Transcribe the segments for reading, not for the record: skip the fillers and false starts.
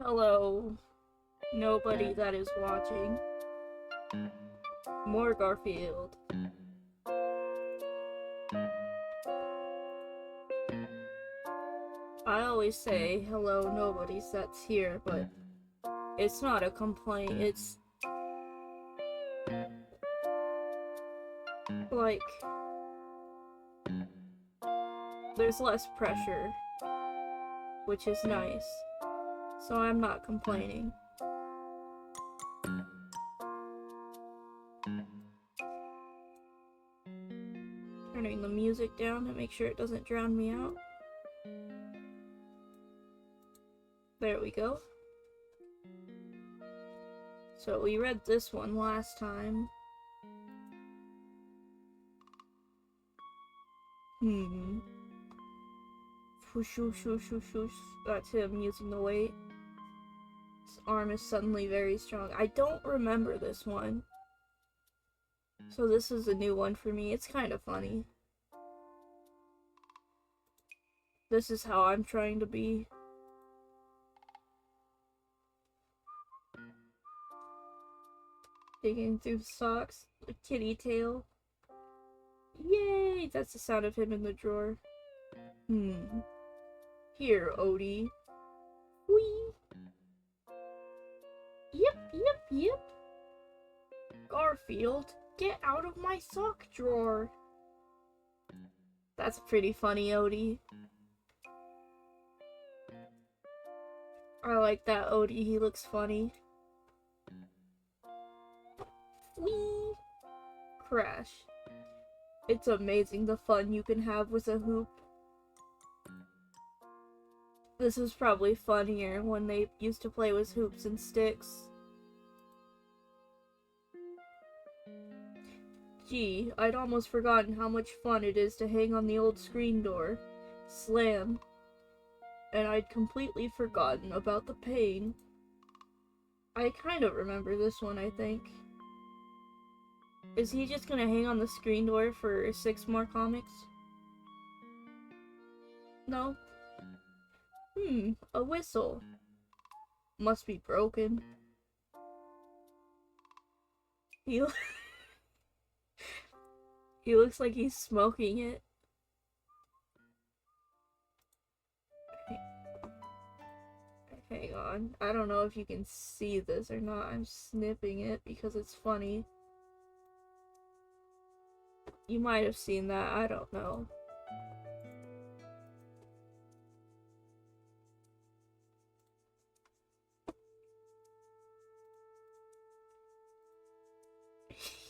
Hello, nobody that is watching. More Garfield. I always say hello, nobody that's here, but it's not a complaint. It's like there's less pressure, which is nice. So I'm not complaining. Turning the music down to make sure it doesn't drown me out. There we go. So we read this one last time. Whoosh, whoosh, whoosh, whoosh, whoosh. That's him using the weight. His arm is suddenly very strong. I don't remember this one. So this is a new one for me. It's kind of funny. This is how I'm trying to be. Digging through socks. A kitty tail. Yay! That's the sound of him in the drawer. Here, Odie. Whee! Yep. Garfield, get out of my sock drawer. That's pretty funny, Odie. I like that Odie, he looks funny. Whee! Crash. It's amazing the fun you can have with a hoop. This was probably funnier when they used to play with hoops and sticks. Gee, I'd almost forgotten how much fun it is to hang on the old screen door. Slam. And I'd completely forgotten about the pain. I kind of remember this one, I think. Is he just gonna hang on the screen door for 6 more comics? No? A whistle. Must be broken. He looks like he's smoking it. Hang on. I don't know if you can see this or not. I'm snipping it because it's funny. You might have seen that. I don't know.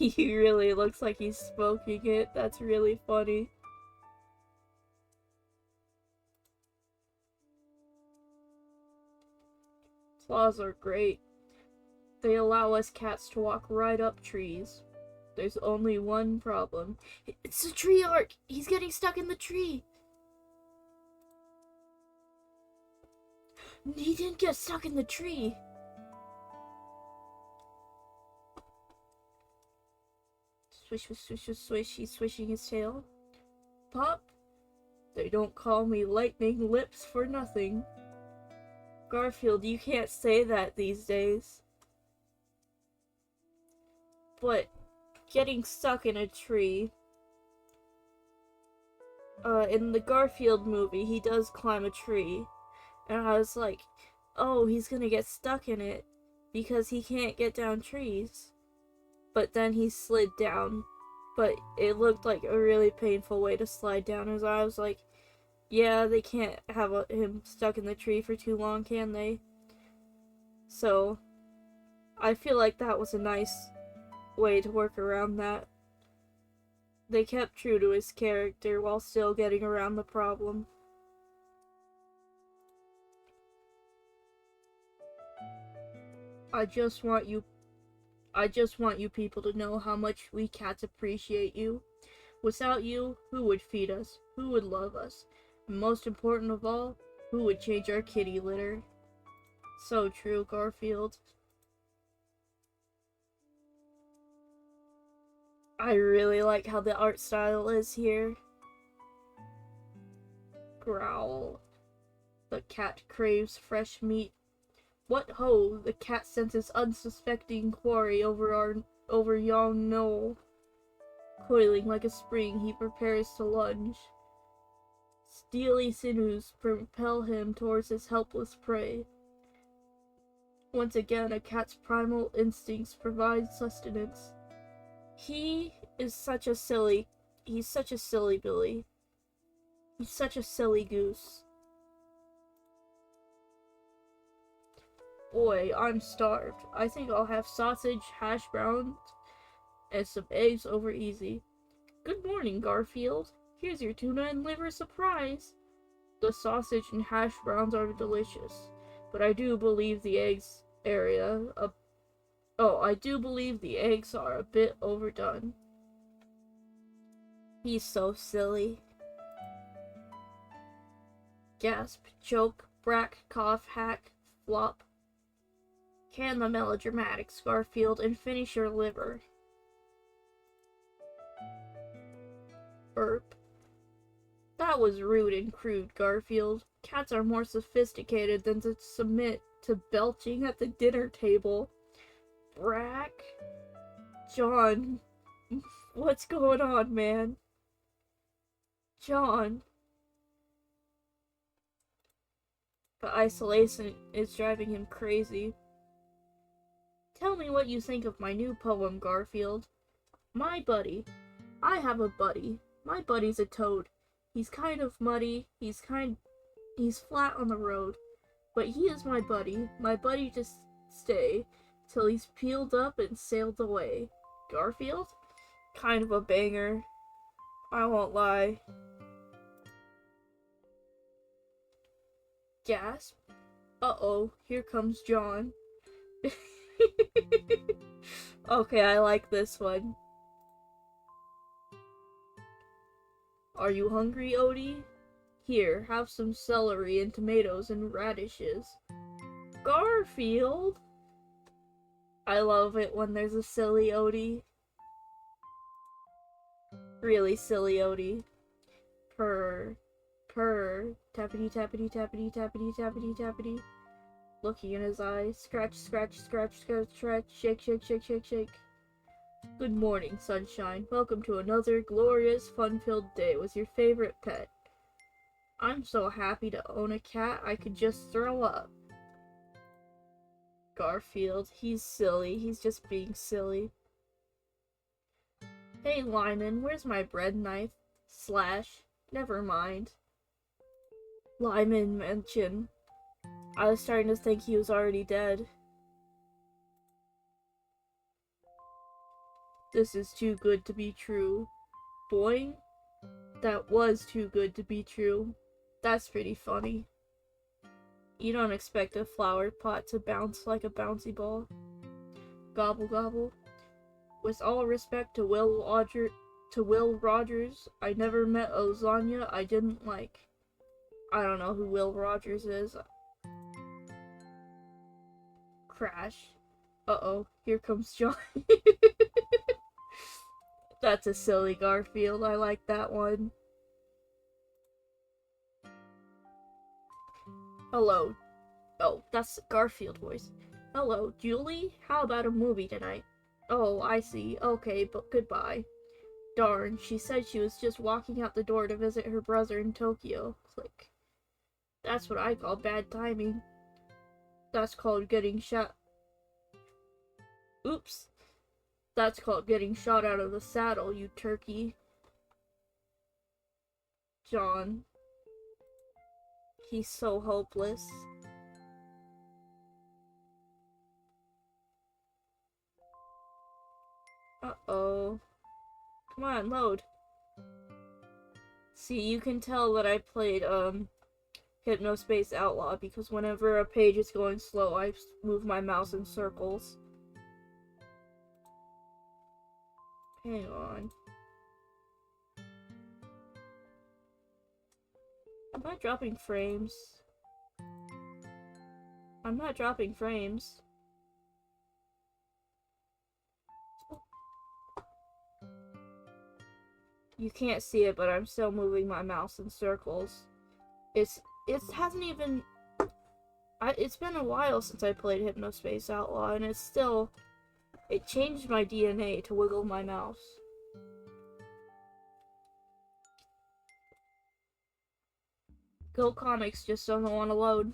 He really looks like he's smoking it. That's really funny. Claws are great. They allow us cats to walk right up trees. There's only one problem. It's a tree arc! He's getting stuck in the tree! He didn't get stuck in the tree! Swish, swish, swish, swish. He's swishing his tail. Pop! They don't call me lightning lips for nothing. Garfield, you can't say that these days. But getting stuck in a tree. In the Garfield movie, he does climb a tree. And I was like, oh, he's gonna get stuck in it because he can't get down trees. But then he slid down. But it looked like a really painful way to slide down, as I was like, yeah, they can't have him stuck in the tree for too long, can they? So, I feel like that was a nice way to work around that. They kept true to his character while still getting around the problem. I just want you people to know how much we cats appreciate you. Without you, who would feed us? Who would love us? And most important of all, who would change our kitty litter? So true, Garfield. I really like how the art style is here. Growl. The cat craves fresh meat. What ho! The cat senses unsuspecting quarry over yon knoll. Coiling like a spring, he prepares to lunge. Steely sinews propel him towards his helpless prey. Once again, a cat's primal instincts provide sustenance. He's such a silly Billy. He's such a silly goose. Boy, I'm starved. I think I'll have sausage, hash browns, and some eggs over easy. Good morning, Garfield. Here's your tuna and liver surprise. The sausage and hash browns are delicious, but I do believe the eggs are a bit overdone. He's so silly. Gasp, choke, brack, cough, hack, flop. Can the melodramatics, Garfield, and finish your liver. Burp. That was rude and crude, Garfield. Cats are more sophisticated than to submit to belching at the dinner table. Brack. John. What's going on, man? John. The isolation is driving him crazy. Tell me what you think of my new poem, Garfield. My buddy. I have a buddy. My buddy's a toad. He's kind of muddy. He's flat on the road. But he is my buddy. My buddy to stay till he's peeled up and sailed away. Garfield? Kind of a banger. I won't lie. Gasp. Uh-oh, here comes John. Okay, I like this one. Are you hungry, Odie? Here, have some celery and tomatoes and radishes. Garfield! I love it when there's a silly Odie. Really silly Odie. Purr. Purr. Tappity tappity tappity tappity tappity tappity. Looking in his eyes. Scratch, scratch, scratch, scratch, scratch. Shake, shake, shake, shake, shake. Good morning, sunshine. Welcome to another glorious, fun-filled day with your favorite pet. I'm so happy to own a cat I could just throw up. Garfield, he's silly. He's just being silly. Hey, Lyman, where's my bread knife? Slash. Never mind. Lyman mentioned. I was starting to think he was already dead. This is too good to be true. Boing? That was too good to be true. That's pretty funny. You don't expect a flower pot to bounce like a bouncy ball. Gobble gobble. With all respect to Will Rogers, I never met a lasagna I didn't like. I don't know who Will Rogers is. Crash. Uh-oh, here comes John. That's a silly Garfield. I like that one. Hello. Oh, that's Garfield voice. Hello, Julie? How about a movie tonight? Oh, I see. Okay, but goodbye. Darn, she said she was just walking out the door to visit her brother in Tokyo. Click. That's what I call bad timing. That's called getting shot. Oops. That's called getting shot out of the saddle, you turkey. John. He's so hopeless. Uh-oh. Come on, load. See, you can tell that I played, Hypnospace Outlaw, because whenever a page is going slow, I move my mouse in circles. Hang on. Am I dropping frames? I'm not dropping frames. You can't see it, but I'm still moving my mouse in circles. It hasn't even... It's been a while since I played Hypnospace Outlaw, and it changed my DNA to wiggle my mouse. Go Comics just doesn't want to load.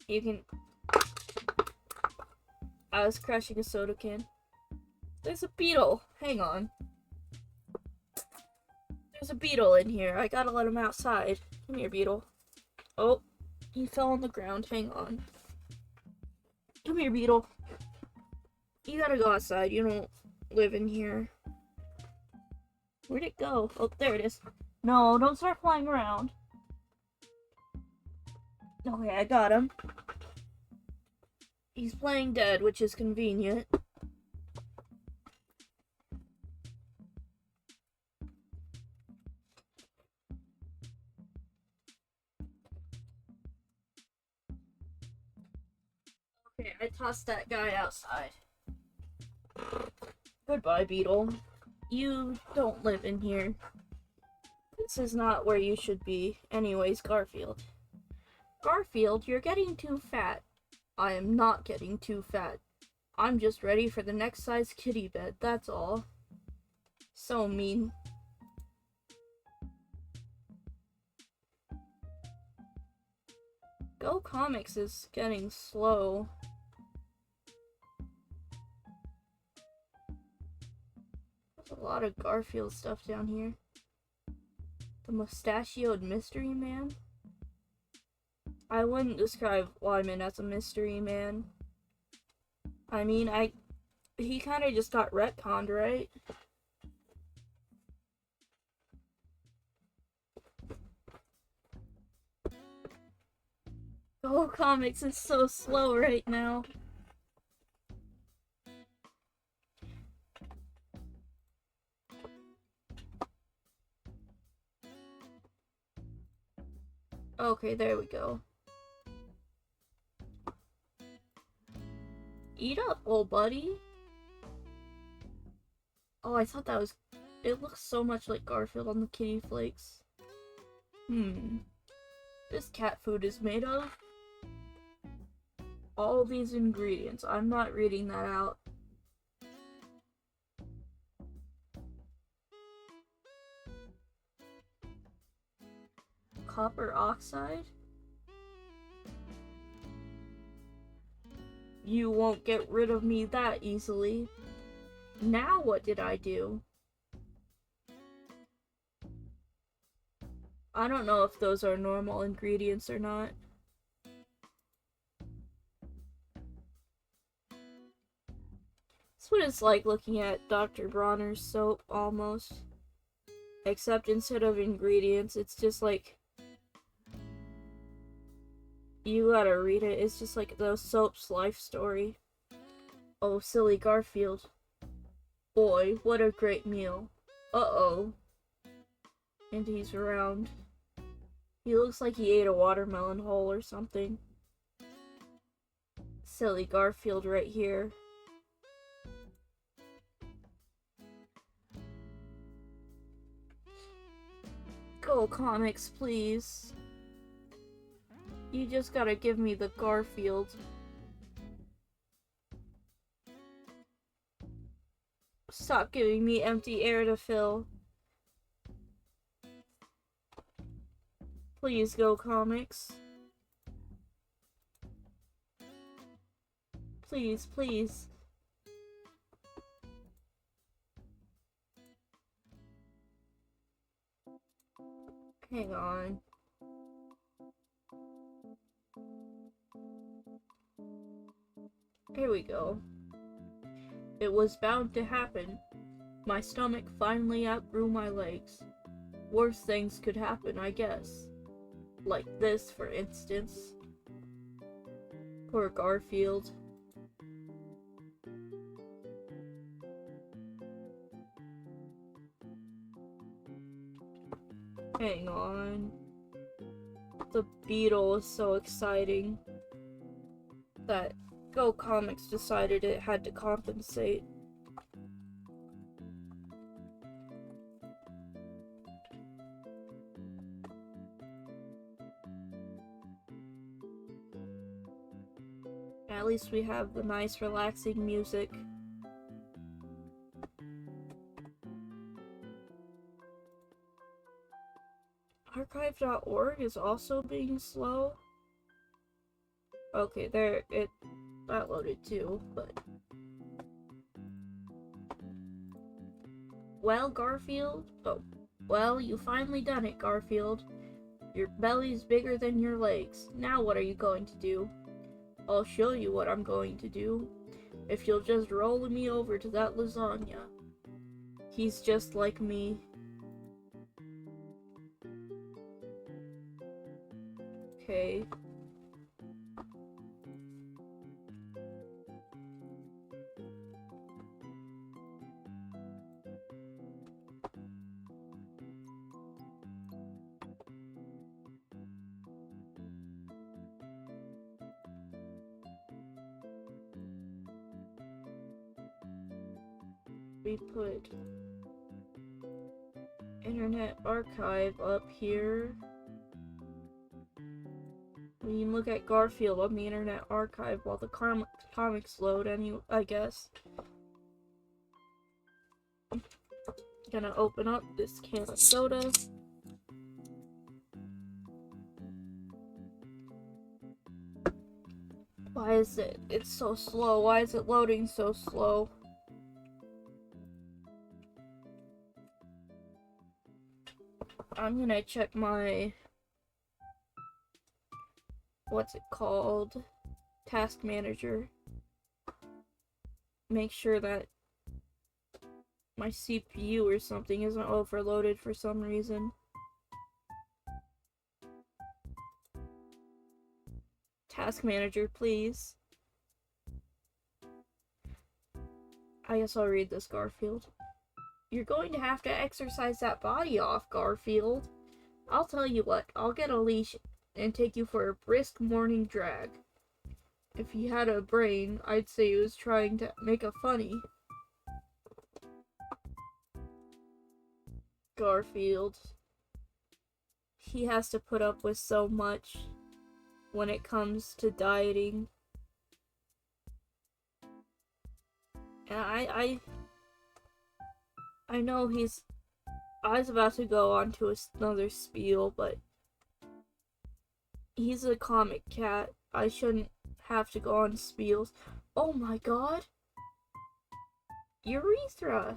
You can... I was crushing a soda can. There's a beetle! Hang on. There's a beetle in here. I gotta let him outside. Come here, beetle. Oh, he fell on the ground. Hang on. Come here, beetle. You gotta go outside. You don't live in here. Where'd it go? Oh, there it is. No, don't start flying around. Okay, I got him. He's playing dead, which is convenient. Okay, I tossed that guy outside. Goodbye, beetle. You don't live in here. This is not where you should be. Anyways, Garfield. Garfield, you're getting too fat. I am not getting too fat. I'm just ready for the next size kitty bed, that's all. So mean. Go Comics is getting slow. There's a lot of Garfield stuff down here. The mustachioed mystery man? I wouldn't describe Wyman as a mystery man. I mean, he kinda just got retconned, right? Go Comics is so slow right now. Okay, there we go. Eat up, old buddy. Oh, I thought that was... It looks so much like Garfield on the kitty flakes. This cat food is made of all these ingredients. I'm not reading that out. Copper oxide? You won't get rid of me that easily. Now what did I do? I don't know if those are normal ingredients or not. That's what it's like looking at Dr. Bronner's soap, almost. Except instead of ingredients, it's just like... You gotta read it. It's just like the soap's life story. Oh, silly Garfield. Boy, what a great meal. Uh-oh. And he's around. He looks like he ate a watermelon whole or something. Silly Garfield right here. Go Comics, please. You just gotta give me the Garfield. Stop giving me empty air to fill. Please, Go Comics. Please, please. Hang on. Here we go. It was bound to happen. My stomach finally outgrew my legs. Worse things could happen, I guess. Like this, for instance. Poor Garfield. Hang on. The beetle is so exciting that Go Comics decided it had to compensate. At least we have the nice relaxing music. Archive.org is also being slow. Okay, that loaded too, but... Well, Garfield? Oh, well, you finally done it, Garfield. Your belly's bigger than your legs. Now what are you going to do? I'll show you what I'm going to do. If you'll just roll me over to that lasagna. He's just like me. Okay. We put Internet Archive up here. We can look at Garfield on the Internet Archive while the comics load, I guess. Gonna open up this can of soda. Why is it's so slow? Why is it loading so slow? I'm gonna check my, what's it called? Task Manager. Make sure that my CPU or something isn't overloaded for some reason. Task Manager, please. I guess I'll read this, Garfield. You're going to have to exercise that body off, Garfield. I'll tell you what, I'll get a leash and take you for a brisk morning drag. If he had a brain, I'd say he was trying to make a funny. Garfield. He has to put up with so much when it comes to dieting. And I know I was about to go on to another spiel, but he's a comic cat. I shouldn't have to go on spiels. Oh my god! Urethra!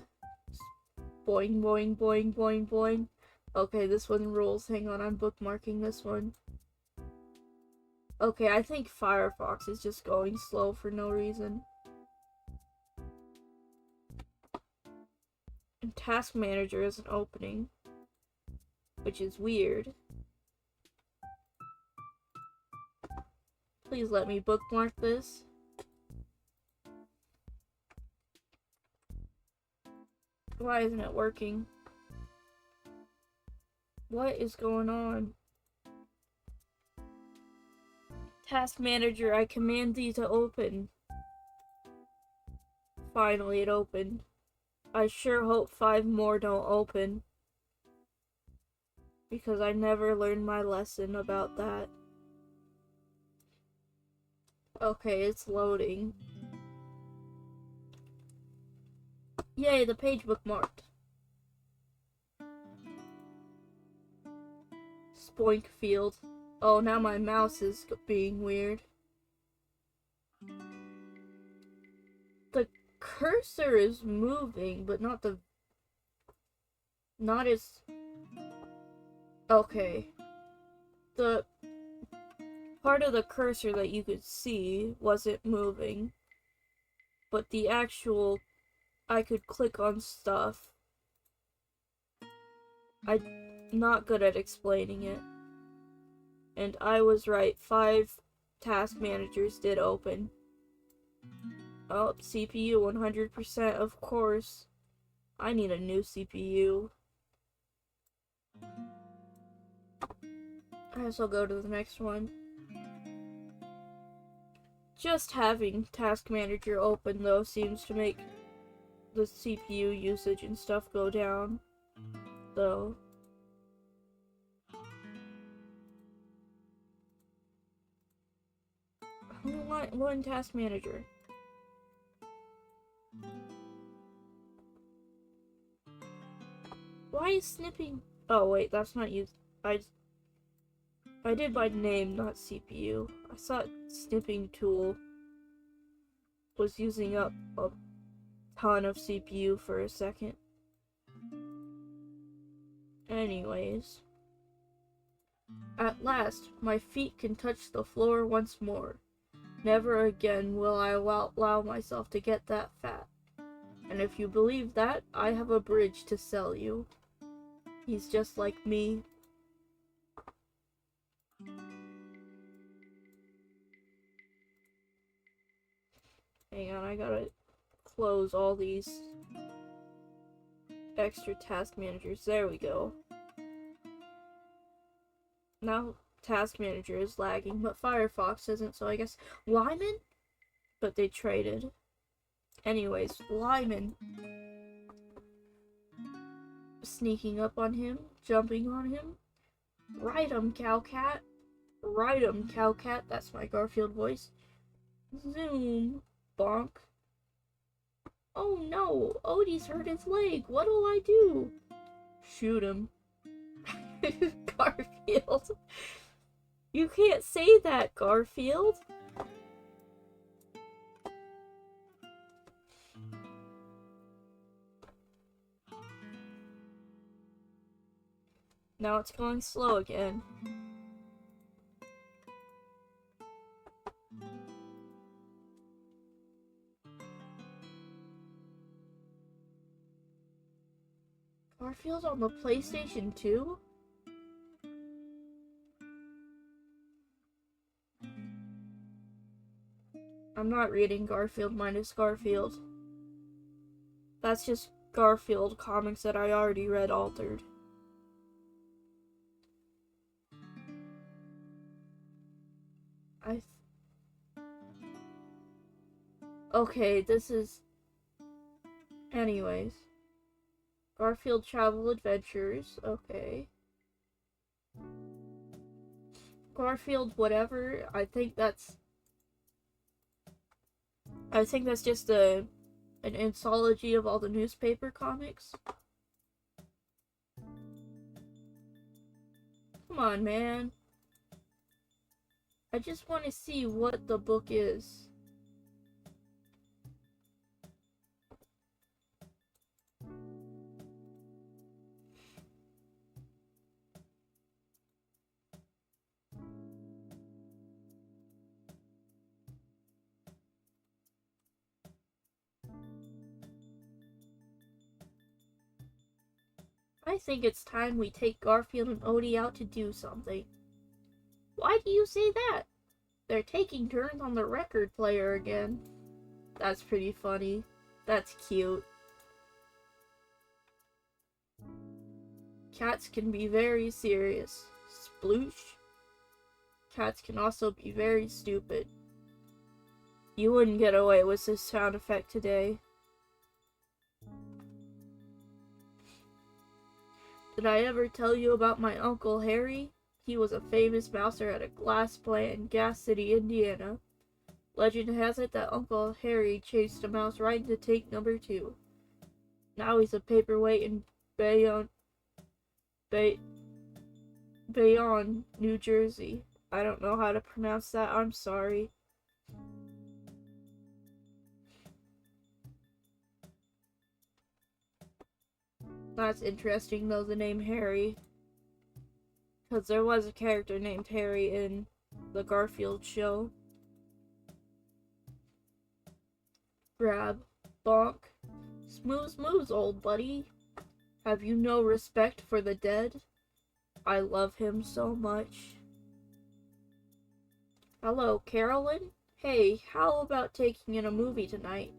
Boing, boing, boing, boing, boing. Okay, this one rules. Hang on, I'm bookmarking this one. Okay, I think Firefox is just going slow for no reason. And Task Manager isn't opening, which is weird. Please let me bookmark this. Why isn't it working? What is going on? Task Manager, I command thee to open. Finally, it opened. I sure hope 5 more don't open. Because I never learned my lesson about that. Okay, it's loading. Yay, the page bookmarked. Spoinkfield. Oh, now my mouse is being weird. The cursor is moving, but not as... Okay. The part of the cursor that you could see wasn't moving, but the actual... I could click on stuff. I'm not good at explaining it. And I was right, 5 task managers did open. Oh, CPU 100%, of course. I need a new CPU. I guess I'll go to the next one. Just having Task Manager open, though, seems to make the CPU usage and stuff go down, though. One task manager. Why is snipping? Oh wait, that's not used. I did by name, not CPU. I thought snipping tool was using up a ton of CPU for a second. Anyways. At last, my feet can touch the floor once more. Never again will I allow myself to get that fat. And if you believe that, I have a bridge to sell you. He's just like me. Hang on, I gotta close all these extra task managers. There we go. Now task manager is lagging, but Firefox isn't, so I guess Lyman? But they traded. Anyways, Lyman. Sneaking up on him, jumping on him. Ride 'em, cowcat. Ride 'em, cowcat. That's my Garfield voice. Zoom. Bonk. Oh no, Odie's hurt his leg. What'll I do? Shoot him. Garfield. You can't say that, Garfield. Now it's going slow again. Garfield on the PlayStation 2? I'm not reading Garfield minus Garfield. That's just Garfield comics that I already read altered. Okay, this is... Anyways. Garfield Travel Adventures, okay. Garfield whatever, I think that's just an anthology of all the newspaper comics. Come on, man. I just want to see what the book is. I think it's time we take Garfield and Odie out to do something. Why do you say that? They're taking turns on the record player again. That's pretty funny. That's cute. Cats can be very serious. Sploosh. Cats can also be very stupid. You wouldn't get away with this sound effect today. Did I ever tell you about my Uncle Harry? He was a famous mouser at a glass plant in Gas City, Indiana. Legend has it that Uncle Harry chased a mouse right into tank number 2. Now he's a paperweight in Bayonne, New Jersey. I don't know how to pronounce that, I'm sorry. That's interesting though, the name Harry. Because there was a character named Harry in the Garfield show. Grab. Bonk. Smooze, old buddy. Have you no respect for the dead? I love him so much. Hello, Carolyn? Hey, how about taking in a movie tonight?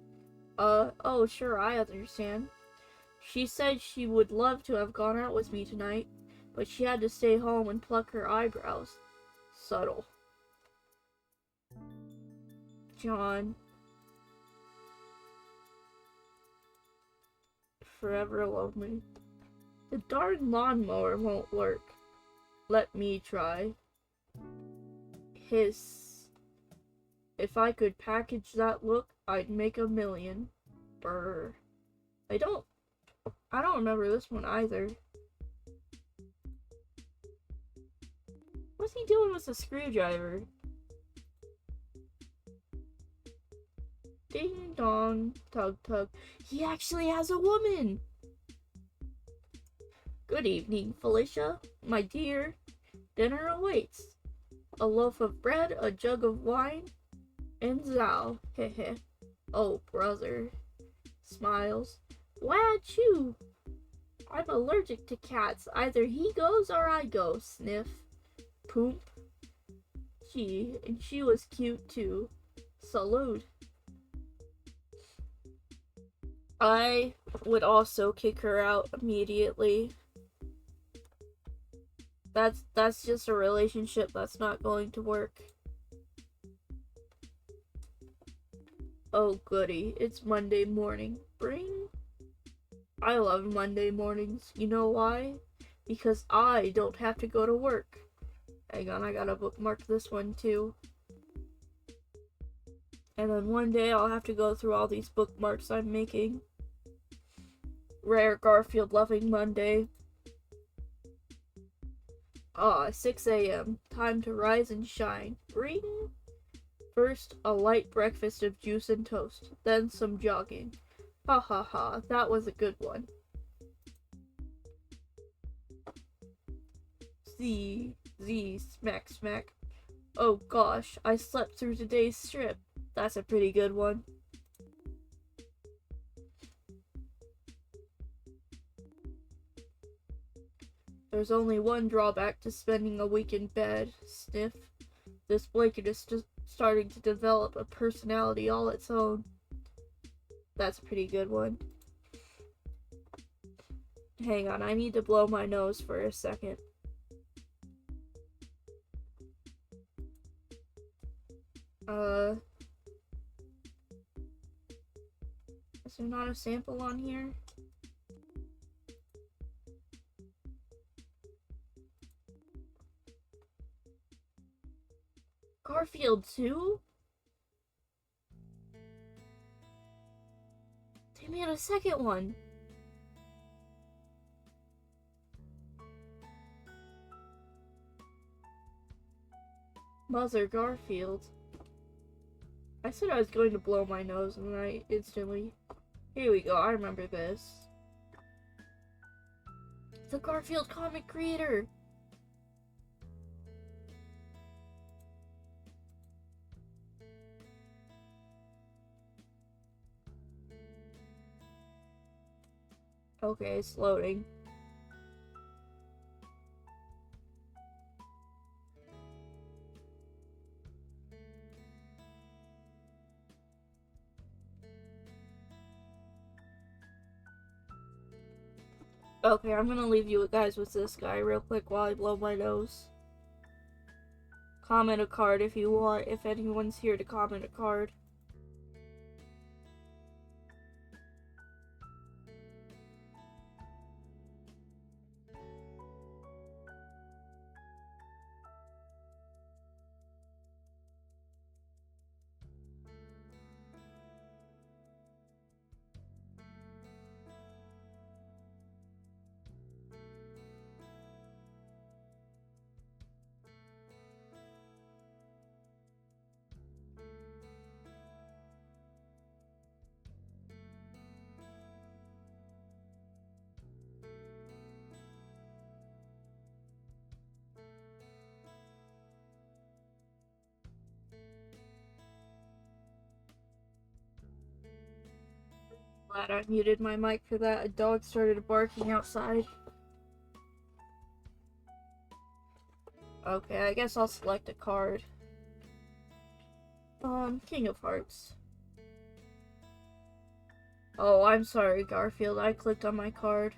Oh, sure, I understand. She said she would love to have gone out with me tonight, but she had to stay home and pluck her eyebrows. Subtle. John. Forever lonely. The darn lawnmower won't work. Let me try. Hiss. If I could package that look, I'd make a million. Brr. I don't remember this one either. What's he doing with a screwdriver? Ding dong, tug tug. He actually has a woman! Good evening, Felicia. My dear, dinner awaits. A loaf of bread, a jug of wine, and Zao. Heh. Oh, brother. Smiles. Wah-choo! I'm allergic to cats. Either he goes or I go. Sniff. Poop. And she was cute too. Salute. I would also kick her out immediately. That's just a relationship that's not going to work. Oh goody, it's Monday morning. Bring. I love Monday mornings. You know why? Because I don't have to go to work. Hang on, I gotta bookmark this one too. And then one day I'll have to go through all these bookmarks I'm making. Rare Garfield loving Monday. 6 a.m. Time to rise and shine. Bring. First, a light breakfast of juice and toast. Then some jogging. Ha ha ha, that was a good one. Z, smack smack. Oh gosh, I slept through today's strip. That's a pretty good one. There's only one drawback to spending a week in bed. Sniff. This blanket is just starting to develop a personality all its own. That's a pretty good one. Hang on, I need to blow my nose for a second. Is there not a sample on here? Garfield 2? They made a second one. Mother Garfield. I said I was going to blow my nose and then I instantly... Here we go, I remember this. The Garfield comic creator! Okay, it's loading. Okay, I'm gonna leave you guys with this guy real quick while I blow my nose. Comment a card if you want, if anyone's here to comment a card. Glad I muted my mic for that. A dog started barking outside. Okay, I guess I'll select a card. King of Hearts. Oh, I'm sorry, Garfield. I clicked on my card.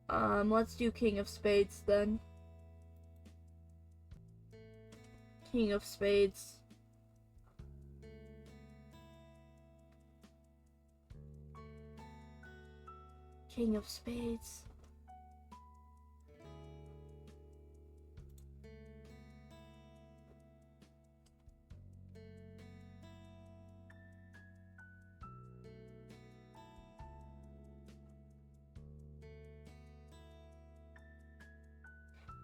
Let's do King of Spades then. King of Spades. King of Spades.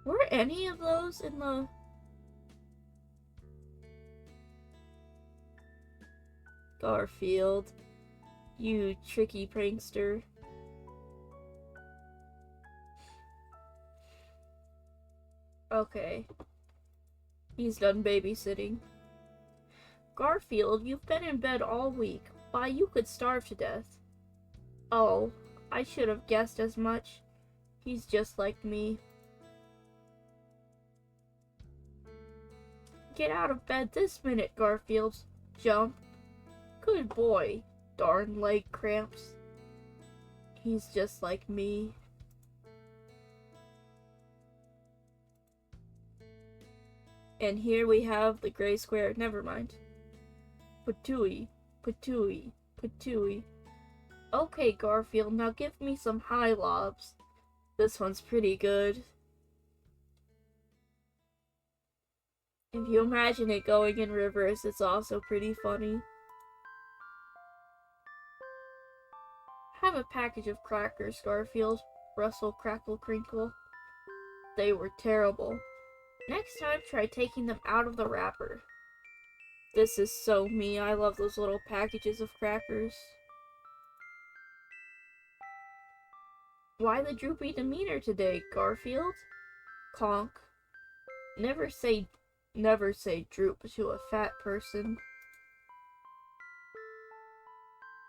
Were any of those in the... Garfield, you tricky prankster. Okay. He's done babysitting. Garfield, you've been in bed all week. Why, you could starve to death. Oh, I should have guessed as much. He's just like me. Get out of bed this minute, Garfield. Jump. Good boy. Darn leg cramps. He's just like me. And here we have the gray square. Never mind. Patooey, patooey, patooey. Okay, Garfield, now give me some high lobs. This one's pretty good. If you imagine it going in reverse, it's also pretty funny. Have a package of crackers, Garfield. Rustle, crackle, crinkle. They were terrible. Next time, try taking them out of the wrapper. This is so me. I love those little packages of crackers. Why the droopy demeanor today, Garfield? Conk. Never say droop to a fat person.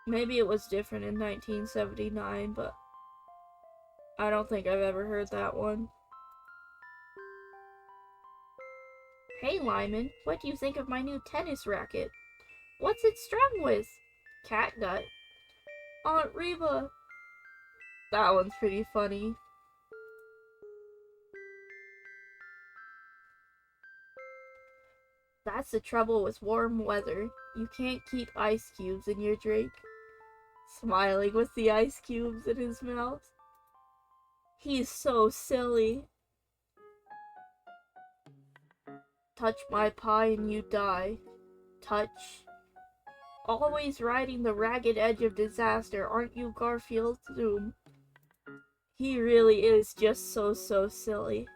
Maybe it was different in 1979, but I don't think I've ever heard that one. Hey Lyman, what do you think of my new tennis racket? What's it strung with? Catgut. Aunt Reba. That one's pretty funny. That's the trouble with warm weather. You can't keep ice cubes in your drink. Smiling with the ice cubes in his mouth. He's so silly. Touch my pie and you die. Touch. Always riding the ragged edge of disaster, aren't you, Garfield? Zoom. He really is just so silly.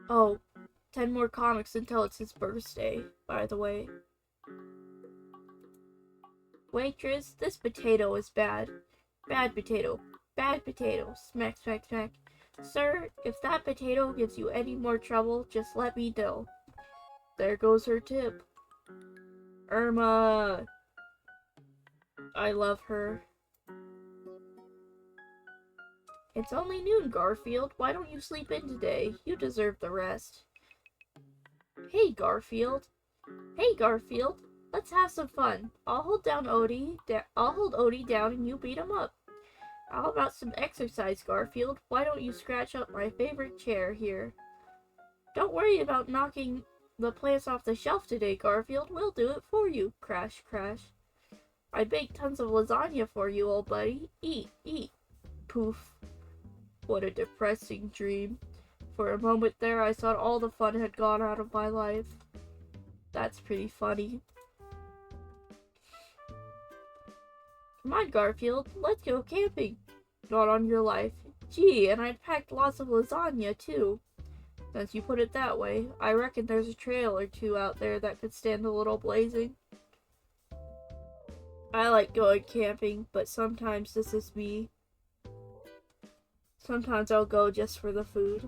Oh, 10 more comics until it's his birthday, by the way. Waitress, this potato is bad. Bad potato. Bad potato. Smack, smack, smack. Sir, if that potato gives you any more trouble, just let me know. There goes her tip. Irma. I love her. It's only noon, Garfield. Why don't you sleep in today? You deserve the rest. Hey, Garfield. Hey, Garfield. Let's have some fun. I'll hold Odie down and you beat him up. How about some exercise, Garfield? Why don't you scratch up my favorite chair here? Don't worry about knocking the plants off the shelf today, Garfield. We'll do it for you. Crash, crash. I baked tons of lasagna for you, old buddy. Eat, eat. Poof. What a depressing dream. For a moment there, I thought all the fun had gone out of my life. That's pretty funny. Come on, Garfield. Let's go camping. Not on your life. Gee, and I packed lots of lasagna, too. Since you put it that way, I reckon there's a trail or two out there that could stand a little blazing. I like going camping, but sometimes this is me. Sometimes I'll go just for the food.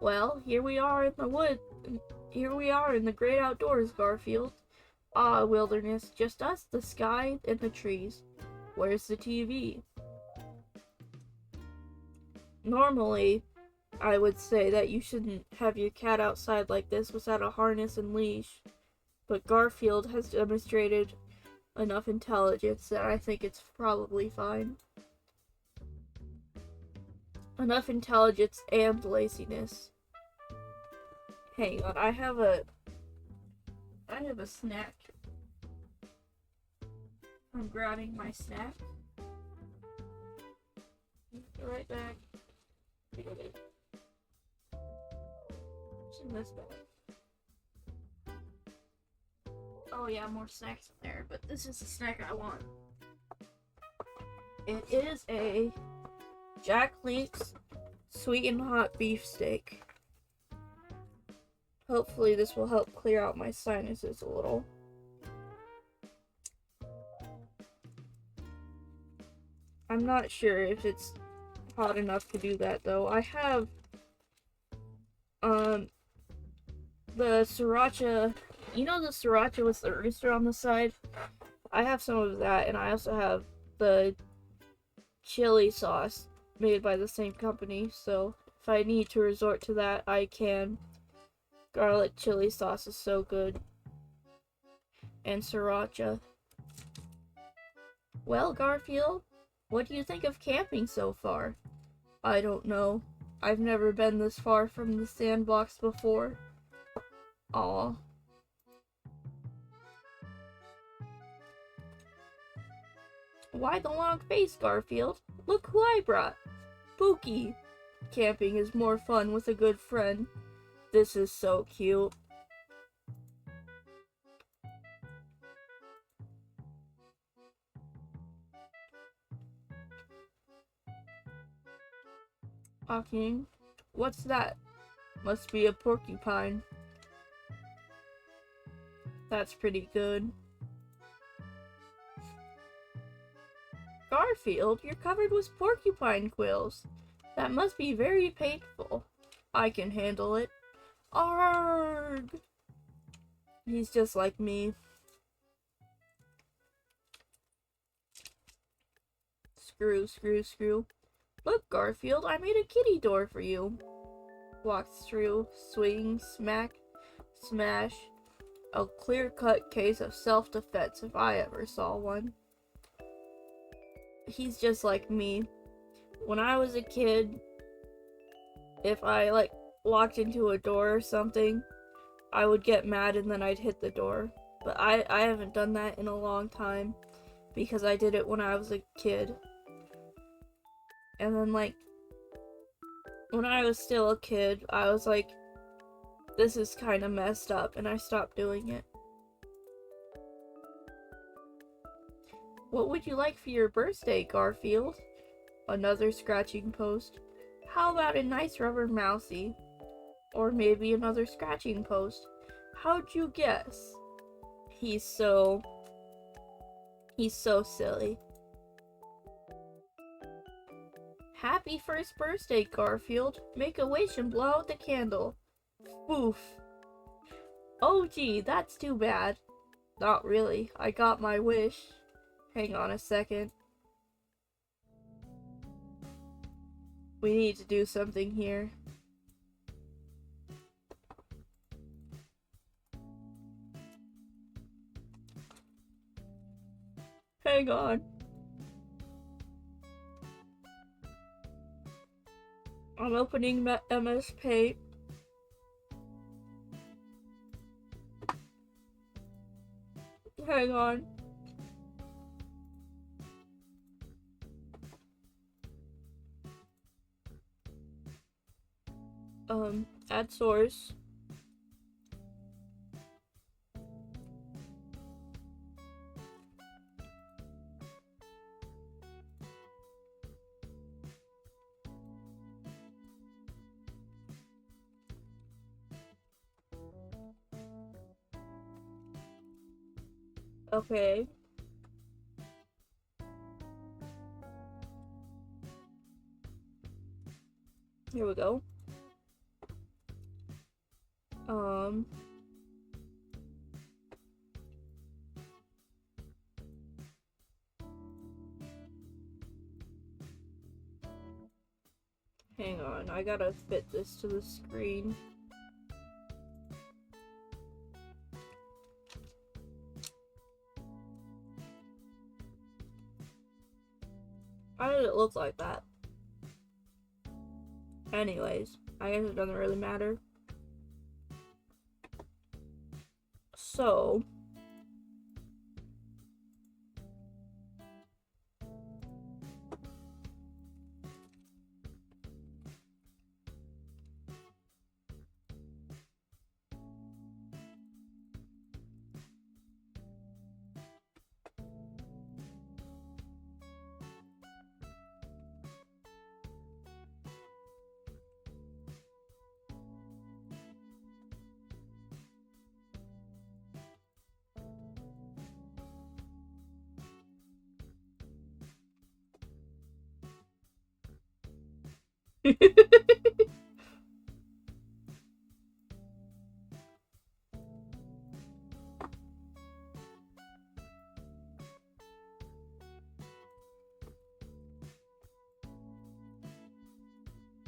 Well, here we are in the wood. Here we are in the great outdoors, Garfield. Ah, wilderness, just us, the sky, and the trees. Where's the TV? Normally, I would say that you shouldn't have your cat outside like this without a harness and leash. But Garfield has demonstrated enough intelligence that I think it's probably fine. Enough intelligence and laziness. Hang on, I have a snack. I'm grabbing my snack. Be right back. What's in this bag? Oh yeah, more snacks in there, but this is the snack I want. It is a Jack Link's sweet and hot beefsteak. Hopefully this will help clear out my sinuses a little. I'm not sure if it's hot enough to do that though. I have the sriracha, you know the sriracha with the rooster on the side? I have some of that, and I also have the chili sauce made by the same company, so if I need to resort to that, I can. Garlic chili sauce is so good. And sriracha. Well, Garfield, what do you think of camping so far? I don't know. I've never been this far from the sandbox before. Aw. Why the long face, Garfield? Look who I brought. Pookie. Camping is more fun with a good friend. This is so cute. Talking. What's that? Must be a porcupine. That's pretty good. Garfield, you're covered with porcupine quills. That must be very painful. I can handle it. Arrgh! He's just like me. Screw, screw, screw. Look, Garfield, I made a kitty door for you. Walks through, swing, smack, smash. A clear-cut case of self-defense if I ever saw one. He's just like me. When I was a kid, if I, like, walked into a door or something, I would get mad and then I'd hit the door. But I haven't done that in a long time because I did it when I was a kid. And then, like, when I was still a kid, I was like, this is kind of messed up, and I stopped doing it. What would you like for your birthday, Garfield? Another scratching post. How about a nice rubber mousey? Or maybe another scratching post. How'd you guess? He's so silly. Happy first birthday, Garfield. Make a wish and blow out the candle. Oof. Oh gee, that's too bad. Not really. I got my wish. Hang on a second. We need to do something here. Hang on. I'm opening MS Paint. Hang on. Add source. Okay. Here we go. Hang on, I gotta fit this to the screen. Why did it look like that? Anyways, I guess it doesn't really matter. So,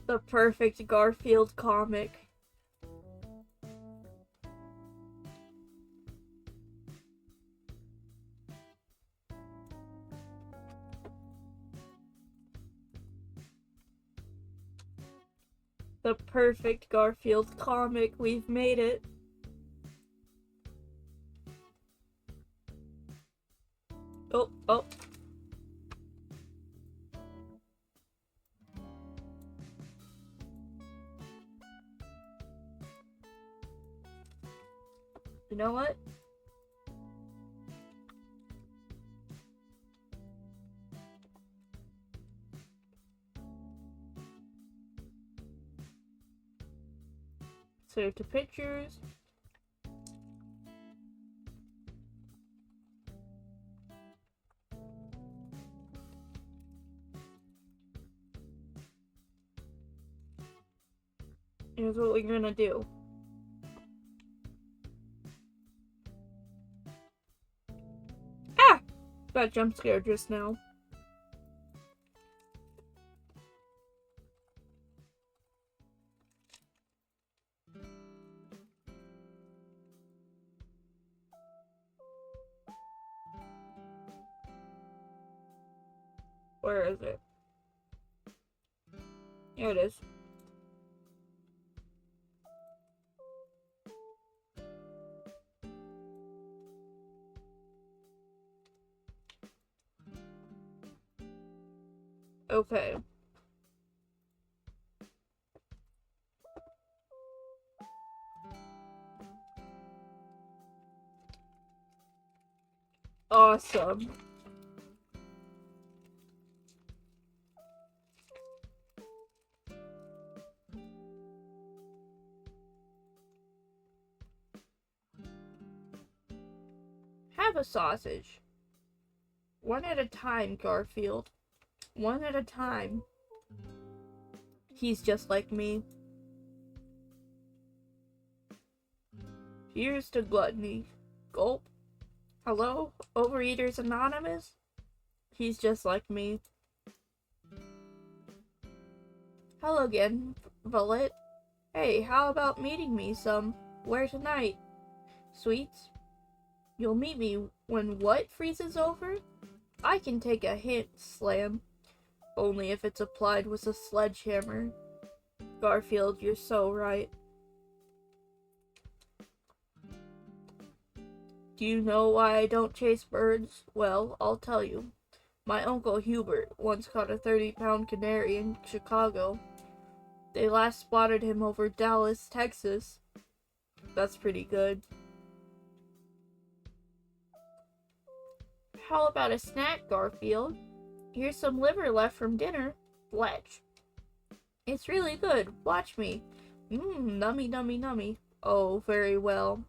The perfect Garfield comic. The perfect Garfield comic. We've made it. Oh, oh. You know what? Save to pictures. Here's what we're gonna do. Ah! Got jump scared just now. Where is it? Here it is. Okay. Awesome. Have a sausage. One at a time, Garfield. One at a time. He's just like me. Here's to gluttony. Gulp. Hello, Overeaters Anonymous? He's just like me. Hello again, Bullet. Hey, how about meeting me somewhere tonight? Sweets? You'll meet me when what freezes over? I can take a hint, Slam. Only if it's applied with a sledgehammer. Garfield, you're so right. Do you know why I don't chase birds? Well, I'll tell you. My Uncle Hubert once caught a 30-pound canary in Chicago. They last spotted him over Dallas, Texas. That's pretty good. How about a snack, Garfield? Here's some liver left from dinner. Fletch. It's really good. Watch me. Nummy, nummy, nummy. Oh, very well.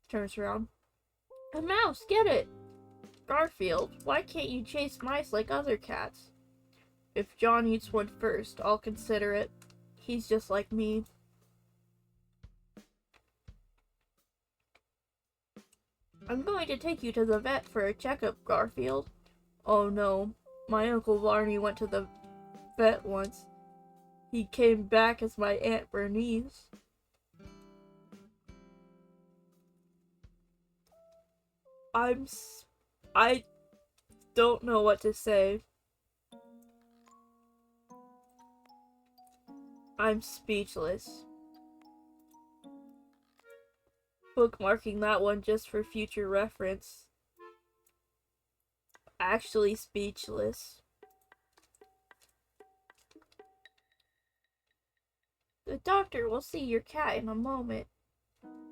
Turns around. A mouse, get it! Garfield, why can't you chase mice like other cats? If John eats one first, I'll consider it. He's just like me. I'm going to take you to the vet for a checkup, Garfield. Oh no, my Uncle Barney went to the vet once. He came back as my Aunt Bernice. I don't know what to say. I'm speechless. Bookmarking that one just for future reference. Actually speechless. The doctor will see your cat in a moment.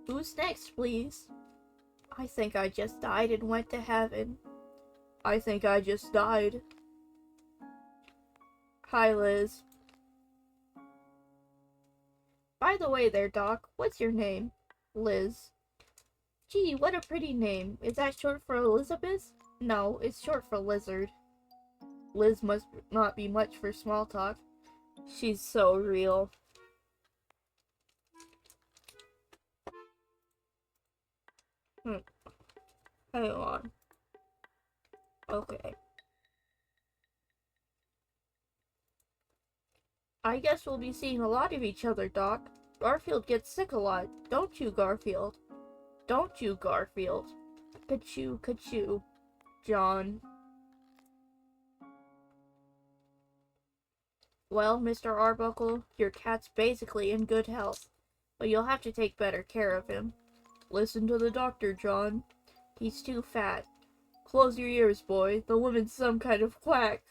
Who's next, please? I think I just died and went to heaven. I think I just died. Hi, Liz. By the way there, Doc, what's your name? Liz. Gee, what a pretty name. Is that short for Elizabeth? No, it's short for lizard. Liz must not be much for small talk. She's so real. Hang on. Okay. I guess we'll be seeing a lot of each other, Doc. Garfield gets sick a lot. Don't you, Garfield? Don't you, Garfield? Ka-choo, ka-choo. John. Well, Mr. Arbuckle, your cat's basically in good health, but you'll have to take better care of him. Listen to the doctor, John. He's too fat. Close your ears, boy. The woman's some kind of quack.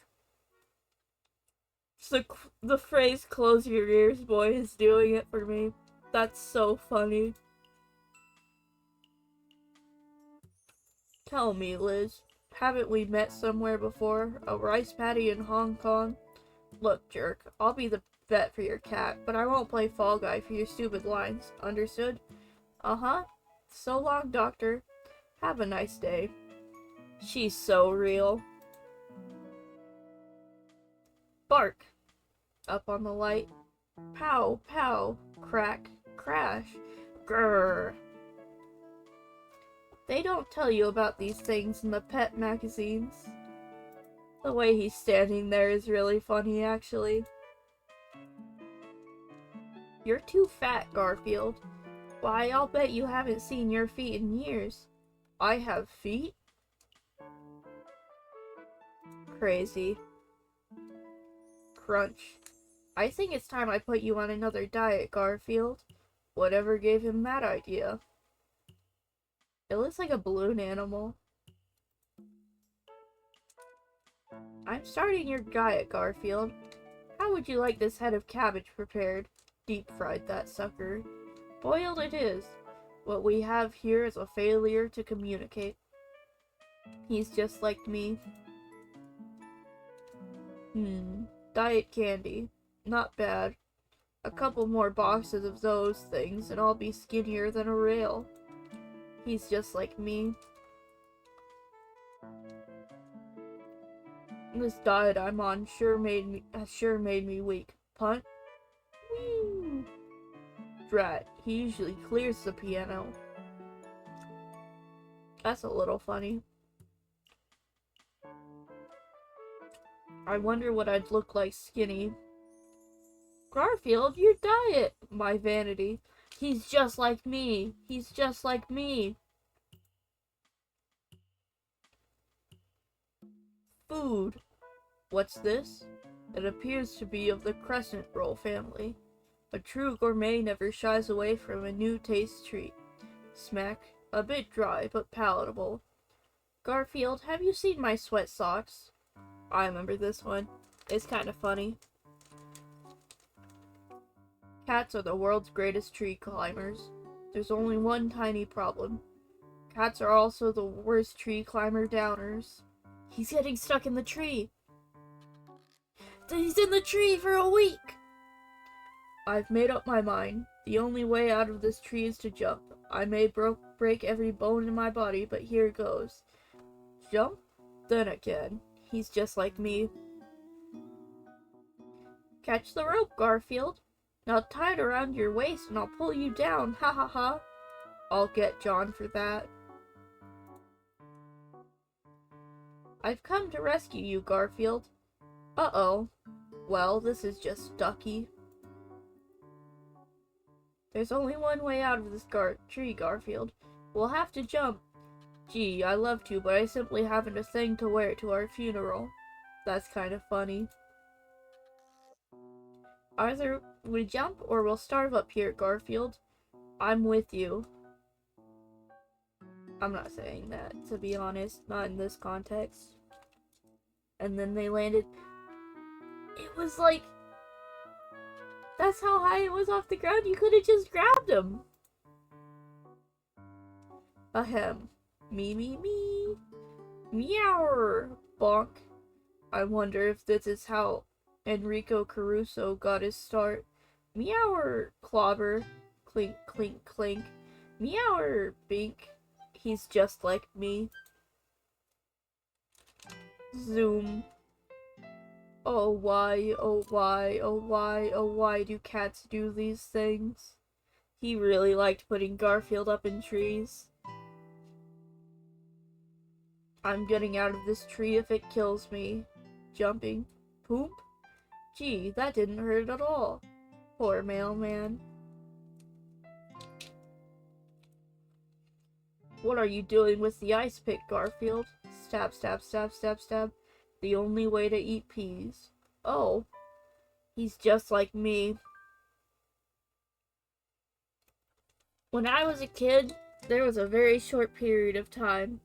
The phrase "close your ears, boy" is doing it for me. That's so funny. Tell me, Liz, haven't we met somewhere before? A rice paddy in Hong Kong? Look, jerk, I'll be the vet for your cat, but I won't play Fall Guy for your stupid lines. Understood? Uh-huh. So long, doctor. Have a nice day. She's so real. Bark. Up on the light. Pow, pow. Crack, crash. Grrr. They don't tell you about these things in the pet magazines. The way he's standing there is really funny, actually. You're too fat, Garfield. Why, I'll bet you haven't seen your feet in years. I have feet? Crazy. Crunch. I think it's time I put you on another diet, Garfield. Whatever gave him that idea? It looks like a balloon animal. I'm starting your diet, Garfield. How would you like this head of cabbage prepared? Deep fried, that sucker. Boiled it is. What we have here is a failure to communicate. He's just like me. Diet candy. Not bad. A couple more boxes of those things and I'll be skinnier than a rail. He's just like me. This diet I'm on has sure made me weak. Punt? Woo! Drat, he usually clears the piano. That's a little funny. I wonder what I'd look like skinny. Garfield, your diet! My vanity. He's just like me. He's just like me. Food. What's this? It appears to be of the crescent roll family. A true gourmet never shies away from a new taste treat. Smack. A bit dry, but palatable. Garfield, have you seen my sweat socks? I remember this one. It's kind of funny. Cats are the world's greatest tree climbers. There's only one tiny problem. Cats are also the worst tree climber downers. He's getting stuck in the tree. He's in the tree for a week. I've made up my mind. The only way out of this tree is to jump. I may break every bone in my body, but here goes. Jump? Then again. He's just like me. Catch the rope, Garfield. Now tie it around your waist and I'll pull you down. Ha ha ha. I'll get John for that. I've come to rescue you, Garfield. Uh-oh. Well, this is just Ducky. There's only one way out of this tree, Garfield. We'll have to jump. Gee, I love to, but I simply haven't a thing to wear to our funeral. That's kind of funny. Either we jump or we'll starve up here, Garfield. I'm with you. I'm not saying that, to be honest. Not in this context. And then they landed. It was like... That's how high it was off the ground. You could have just grabbed him. Ahem. Me, me, me. Meow. Bonk. I wonder if this is how Enrico Caruso got his start. Meower. Clobber. Clink, clink, clink. Meower. Bink. He's just like me. Zoom. Oh why, oh why, oh why, oh why do cats do these things? He really liked putting Garfield up in trees. I'm getting out of this tree if it kills me. Jumping. Poop? Gee, that didn't hurt at all. Poor mailman. What are you doing with the ice pick, Garfield? Stab, stab, stab, stab, stab. The only way to eat peas. Oh, he's just like me. When I was a kid, there was a very short period of time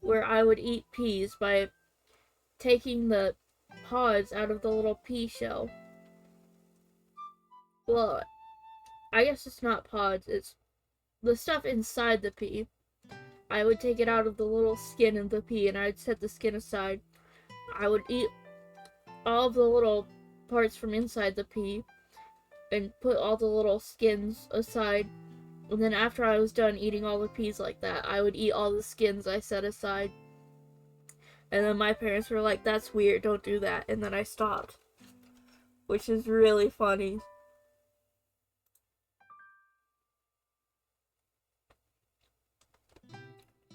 where I would eat peas by taking the pods out of the little pea shell. Well, I guess it's not pods, it's the stuff inside the pea. I would take it out of the little skin of the pea and I'd set the skin aside. I would eat all of the little parts from inside the pea and put all the little skins aside. And then after I was done eating all the peas like that, I would eat all the skins I set aside. And then my parents were like, that's weird, don't do that. And then I stopped. Which is really funny.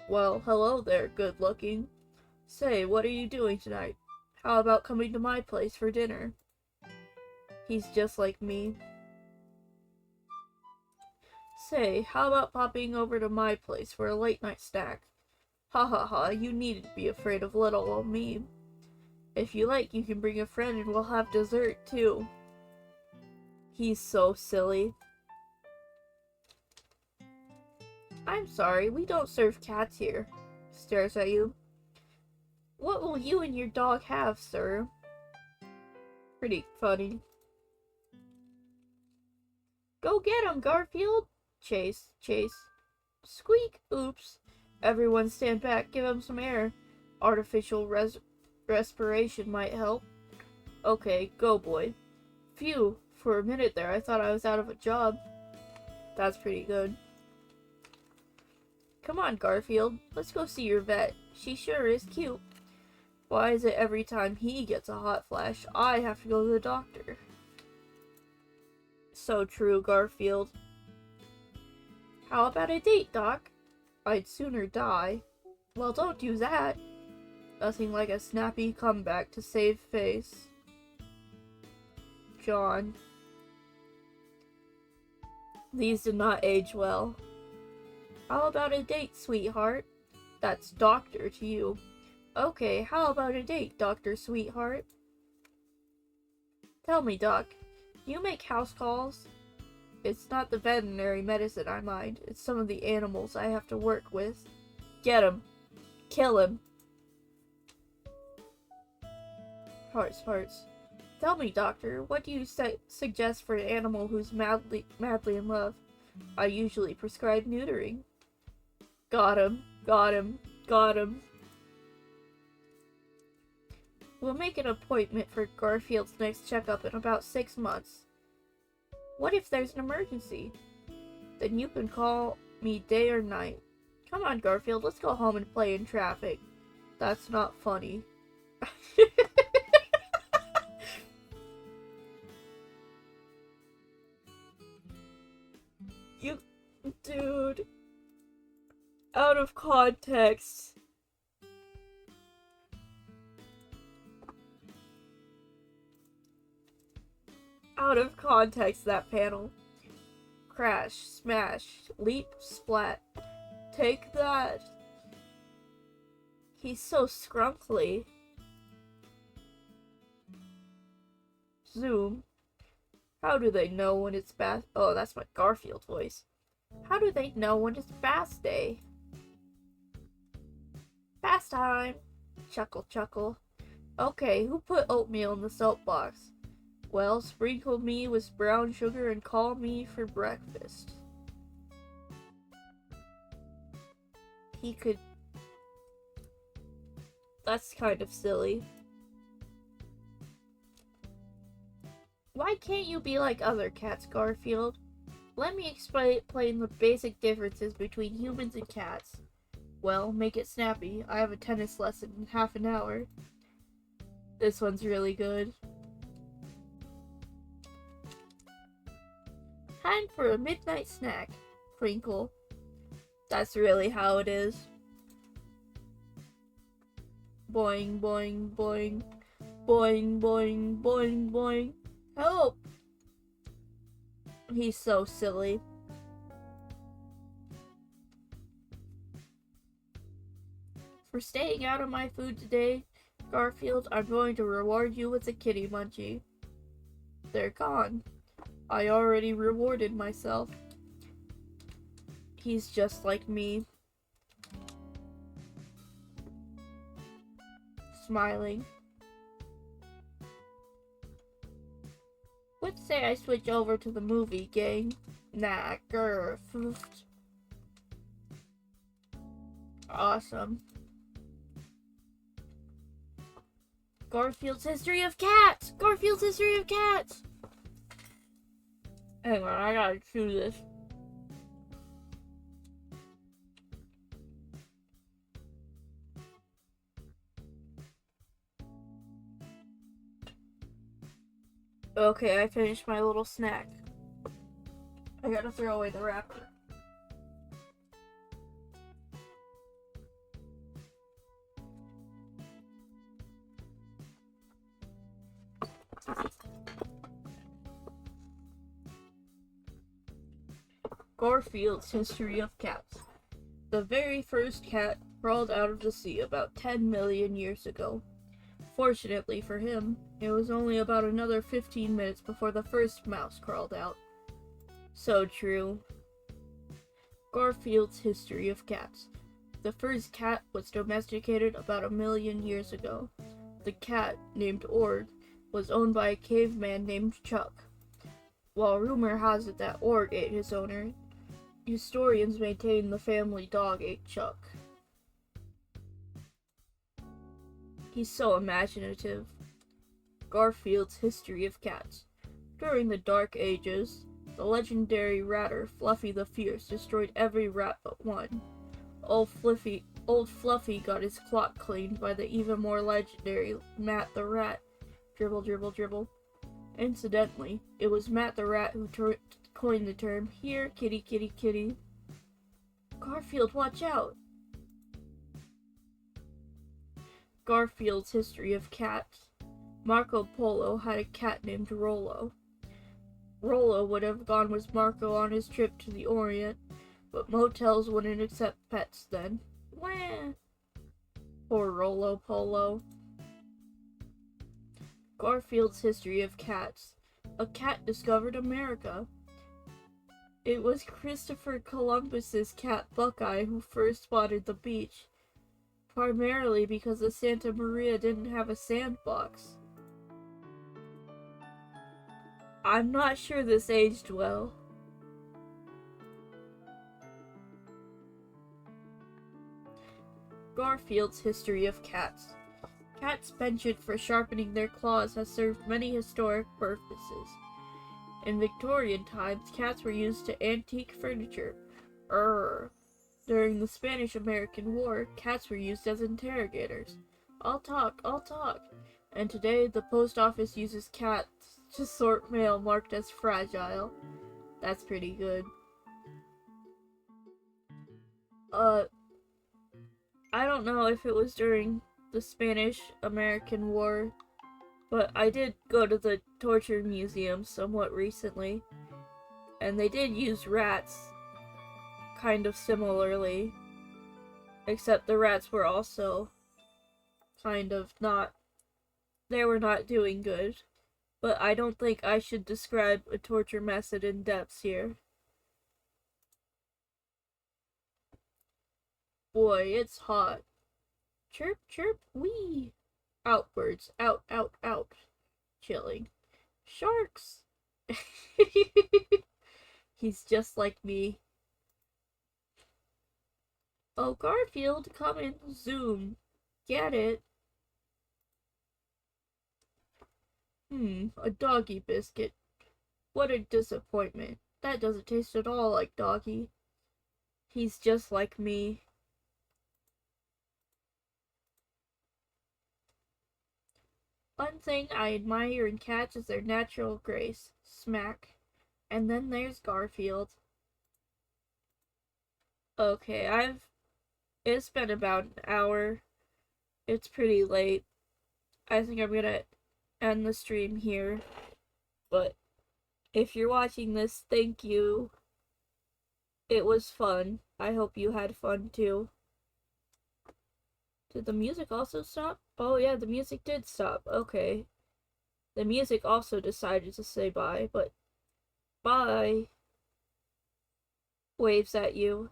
Well, hello there, good looking. Say, what are you doing tonight? How about coming to my place for dinner? He's just like me. Say, how about popping over to my place for a late night snack? Ha ha ha, you needn't be afraid of little old me. If you like, you can bring a friend and we'll have dessert too. He's so silly. I'm sorry, we don't serve cats here. Stares at you. What will you and your dog have, sir? Pretty funny. Go get him, Garfield! Chase, chase. Squeak! Oops. Everyone stand back, give him some air. Artificial respiration might help. Okay, go boy. Phew, for a minute there I thought I was out of a job. That's pretty good. Come on, Garfield. Let's go see your vet. She sure is cute. Why is it every time he gets a hot flash, I have to go to the doctor? So true, Garfield. How about a date, Doc? I'd sooner die. Well, don't do that. Nothing like a snappy comeback to save face. John. These did not age well. How about a date, sweetheart? That's doctor to you. Okay, how about a date, Dr. Sweetheart? Tell me, Doc, do you make house calls? It's not the veterinary medicine I mind, it's some of the animals I have to work with. Get him. Kill him. Hearts, hearts. Tell me, Doctor, what do you suggest for an animal who's madly in love? I usually prescribe neutering. Got him. Got him. Got him. We'll make an appointment for Garfield's next checkup in about 6 months. What if there's an emergency? Then you can call me day or night. Come on, Garfield, let's go home and play in traffic. That's not funny. You... Dude... Out of context. Out of context, that panel. Crash, smash, leap, splat. Take that. He's so scrunkly. Zoom. How do they know when it's bath? Oh, that's my Garfield voice. How do they know when it's bath day? Bath time. Chuckle, chuckle. Okay, who put oatmeal in the soapbox? Well, sprinkle me with brown sugar and call me for breakfast. He could... That's kind of silly. Why can't you be like other cats, Garfield? Let me explain the basic differences between humans and cats. Well, make it snappy. I have a tennis lesson in half an hour. This one's really good. Time for a midnight snack. Crinkle. That's really how it is. Boing, boing, boing. Boing, boing, boing, boing. Help! He's so silly. For staying out of my food today, Garfield, I'm going to reward you with a kitty munchie. They're gone. I already rewarded myself. He's just like me. Smiling. Let's say I switch over to the movie, gang. Nah, grr, foofed. Awesome. Garfield's History of Cats! Garfield's History of Cats! Hang on, I gotta chew this. Okay, I finished my little snack. I gotta throw away the wrapper. Garfield's History of Cats. The very first cat crawled out of the sea about 10 million years ago. Fortunately for him, it was only about another 15 minutes before the first mouse crawled out. So true. Garfield's History of Cats. The first cat was domesticated about 1,000,000 years ago. The cat, named Org, was owned by a caveman named Chuck. While rumor has it that Org ate his owner, historians maintain the family dog ate Chuck. He's so imaginative. Garfield's History of Cats. During the Dark Ages, the legendary ratter Fluffy the Fierce destroyed every rat but one. Old Fluffy got his clock cleaned by the even more legendary Matt the Rat. Dribble, dribble, dribble. Incidentally, it was Matt the Rat who coined the term, "Here, kitty, kitty, kitty." Garfield, watch out! Garfield's History of Cats. Marco Polo had a cat named Rollo. Rollo would have gone with Marco on his trip to the Orient, but motels wouldn't accept pets then. Wah! Poor Rollo Polo. Garfield's History of Cats. A cat discovered America. It was Christopher Columbus's cat Buckeye who first spotted the beach, primarily because the Santa Maria didn't have a sandbox. I'm not sure this aged well. Garfield's History of Cats. Cats' penchant for sharpening their claws has served many historic purposes. In Victorian times, cats were used to antique furniture. During the Spanish-American War, cats were used as interrogators. I'll talk. And today, the post office uses cats to sort mail marked as fragile. That's pretty good. I don't know if it was during the Spanish-American War, but I did go to the torture museum somewhat recently, and they did use rats kind of similarly, except the rats were also kind of they were not doing good. But I don't think I should describe a torture method in depth here. Boy, it's hot. Chirp, chirp, wee. Outwards, out, out, out. Chilling. Sharks! He's just like me. Oh, Garfield, come in. Zoom. Get it? A doggy biscuit. What a disappointment. That doesn't taste at all like doggy. He's just like me. One thing I admire in cats is their natural grace. Smack. And then there's Garfield. Okay, it's been about an hour. It's pretty late. I think I'm gonna end the stream here. But if you're watching this, thank you. It was fun. I hope you had fun too. Did the music also stop? Oh yeah, the music did stop. Okay. The music also decided to say bye, but bye. Waves at you.